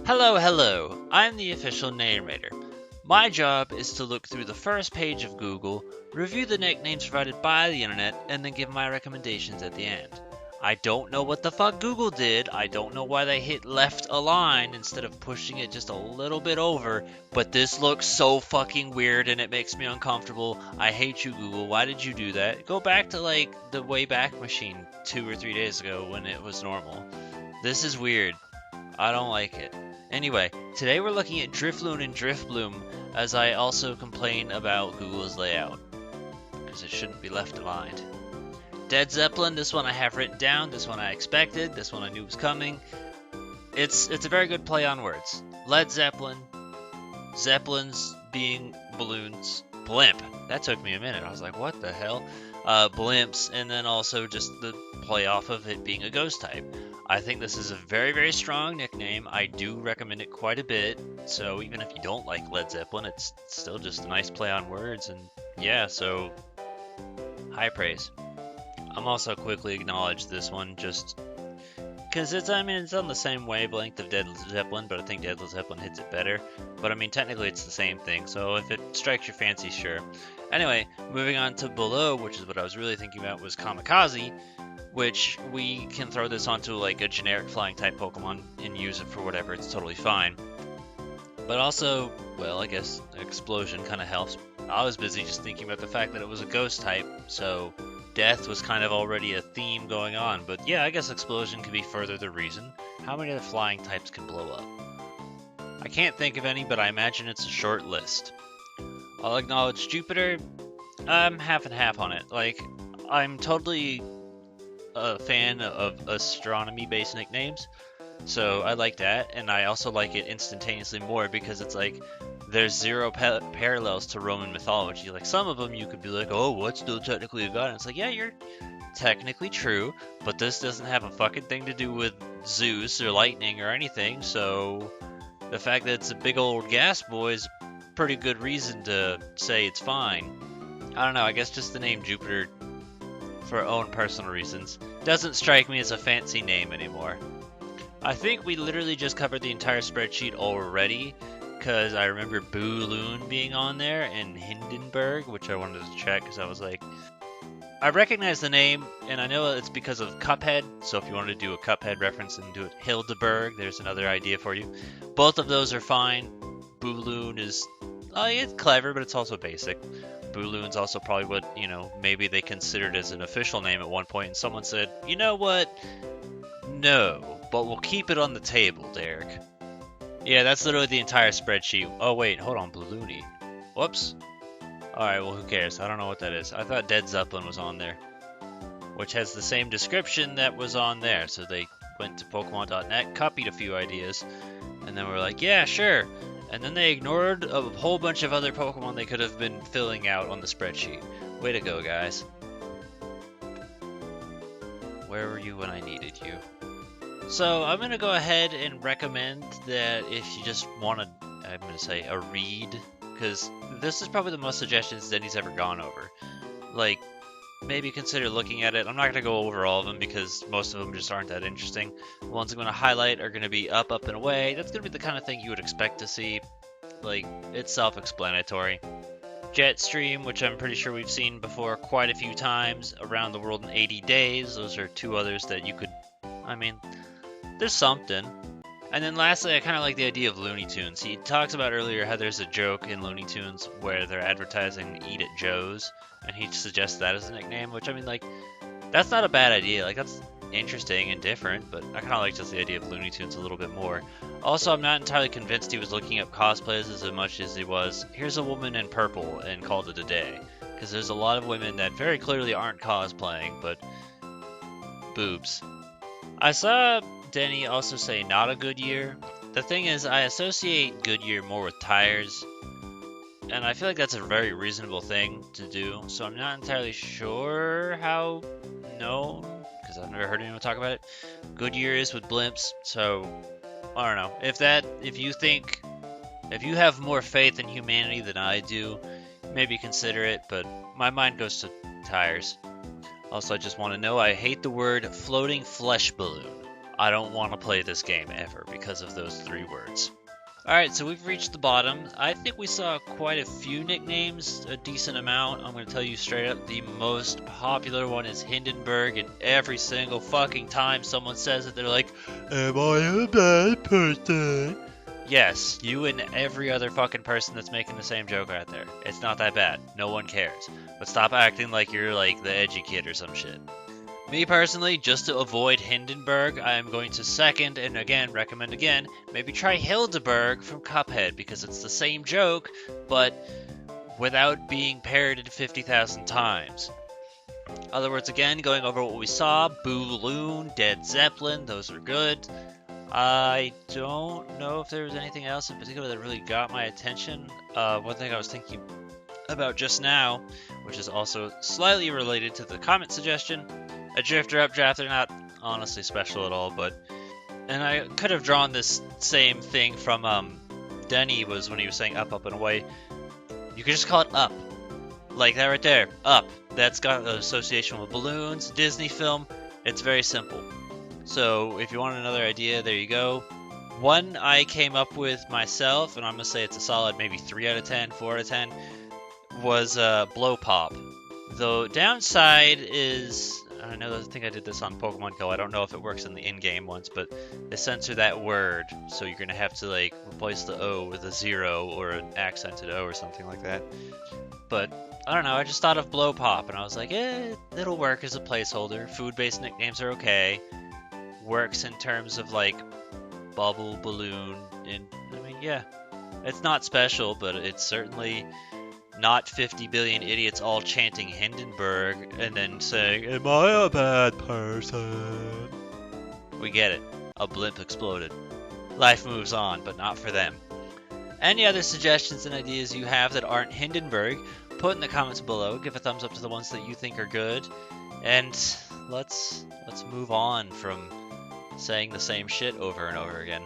Hello, hello. I'm the official narrator. My job is to look through the first page of Google, review the nicknames provided by the internet, and then give my recommendations at the end. I don't know what the fuck Google did. I don't know why they hit left align instead of pushing it just a little bit over, but this looks so fucking weird and it makes me uncomfortable. I hate you, Google. Why did you do that? Go back to like the Wayback Machine 2 or 3 days ago when it was normal. This is weird. I don't like it. Anyway, today we're looking at Drifloon and Drifblim, as I also complain about Google's layout, because it shouldn't be left aligned. Dead Zeppelin, this one I have written down, this one I expected, this one I knew was coming. It's a very good play on words. Led Zeppelin, Zeppelins being balloons, blimp. That took me a minute, I was like, what the hell? Blimps, and then also just the play off of it being a ghost type. I think this is a very, very strong nickname. I do recommend it quite a bit. So even if you don't like Led Zeppelin, it's still just a nice play on words. And yeah, so high praise. I'm also quickly acknowledge this one just because it's on the same wavelength of Dead Zeppelin, but I think Dead Zeppelin hits it better. But I mean, technically it's the same thing. So if it strikes your fancy, sure. Anyway, moving on to below, which is what I was really thinking about, was Kamikaze, which we can throw this onto like a generic flying type Pokemon and use it for whatever, it's totally fine. But also, well, I guess Explosion kind of helps. I was busy just thinking about the fact that it was a ghost type, so death was kind of already a theme going on. But yeah, I guess Explosion could be further the reason. How many of the flying types can blow up? I can't think of any, but I imagine it's a short list. I'll acknowledge Jupiter. I'm half and half on it. Like, I'm totally a fan of astronomy-based nicknames, so I like that, and I also like it instantaneously more because it's like there's zero parallels to Roman mythology. Like some of them you could be like, oh, what's still technically a god? And it's like, yeah, you're technically true, but this doesn't have a fucking thing to do with Zeus or lightning or anything, so the fact that it's a big old gas boy is a pretty good reason to say it's fine. I don't know, I guess just the name Jupiter, for own personal reasons, doesn't strike me as a fancy name anymore. I think we literally just covered the entire spreadsheet already, because I remember Booloon being on there and Hindenburg, which I wanted to check because I was like, I recognize the name, and I know it's because of Cuphead, so if you want to do a Cuphead reference and do it Hildeburg, there's another idea for you. Both of those are fine. Booloon is, it's clever, but it's also basic. Booloon's also probably what, maybe they considered as an official name at one point, and someone said, you know what? No, but we'll keep it on the table, Derek. Yeah, that's literally the entire spreadsheet. Oh wait, hold on, Balloony. Whoops. Alright, well who cares? I don't know what that is. I thought Dead Zeppelin was on there, which has the same description that was on there. So they went to Pokemon.net, copied a few ideas, and then were like, yeah, sure. And then they ignored a whole bunch of other Pokemon they could have been filling out on the spreadsheet. Way to go, guys. Where were you when I needed you? So I'm going to go ahead and recommend that if you just want to, I'm going to say a read, because this is probably the most suggestions Denny's ever gone over. Like, maybe consider looking at it. I'm not going to go over all of them because most of them just aren't that interesting. The ones I'm going to highlight are going to be up, and away. That's going to be the kind of thing you would expect to see. Like, it's self-explanatory. Jetstream, which I'm pretty sure we've seen before quite a few times. Around the World in 80 Days. Those are two others that you could, there's something. And then lastly, I kind of like the idea of Looney Tunes. He talks about earlier how there's a joke in Looney Tunes where they're advertising Eat at Joe's, and he suggests that as a nickname, which that's not a bad idea. Like, that's interesting and different, but I kind of like just the idea of Looney Tunes a little bit more. Also, I'm not entirely convinced he was looking up cosplays as much as he was, here's a woman in purple, and called it a day. Because there's a lot of women that very clearly aren't cosplaying, but boobs. I saw Denny also say not a good year. The thing is, I associate Goodyear more with tires, and I feel like that's a very reasonable thing to do, so I'm not entirely sure how known, because I've never heard anyone talk about it, Goodyear is with blimps, so I don't know. If you have more faith in humanity than I do, maybe consider it, but my mind goes to tires. Also, I just want to know, I hate the word floating flesh balloon. I don't want to play this game ever because of those 3 words. Alright, so we've reached the bottom. I think we saw quite a few nicknames, a decent amount. I'm going to tell you straight up, the most popular one is Hindenburg, and every single fucking time someone says it, they're like, am I a bad person? Yes, you and every other fucking person that's making the same joke out there. It's not that bad. No one cares. But stop acting like you're like the edgy kid or some shit. Me personally, just to avoid Hindenburg, I am going to second and again recommend again, maybe try Hildeberg from Cuphead because it's the same joke, but without being parroted 50,000 times. Other words, again, going over what we saw, Balloon, Dead Zeppelin, those are good. I don't know if there was anything else in particular that really got my attention. One thing I was thinking about just now, which is also slightly related to the comment suggestion, a drifter updraft, they're not honestly special at all, and I could have drawn this same thing from Denny was when he was saying up, up, and away. You could just call it up. Like that right there, up. That's got an association with balloons, Disney film. It's very simple. So if you want another idea, there you go. One I came up with myself, and I'm going to say it's a solid maybe 3 out of 10, 4 out of 10, was Blow Pop. The downside is, I think I did this on Pokemon Go. I don't know if it works in the in-game ones, but they censor that word, so you're gonna have to like replace the O with a 0 or an accented O or something like that. But I don't know. I just thought of Blow Pop, and I was like, it'll work as a placeholder. Food-based nicknames are okay. Works in terms of like bubble, balloon, and I mean, yeah, it's not special, but it's certainly not 50 billion idiots all chanting Hindenburg and then saying, am I a bad person? We get it. A blimp exploded. Life moves on, but not for them. Any other suggestions and ideas you have that aren't Hindenburg, put in the comments below. Give a thumbs up to the ones that you think are good. And let's move on from saying the same shit over and over again.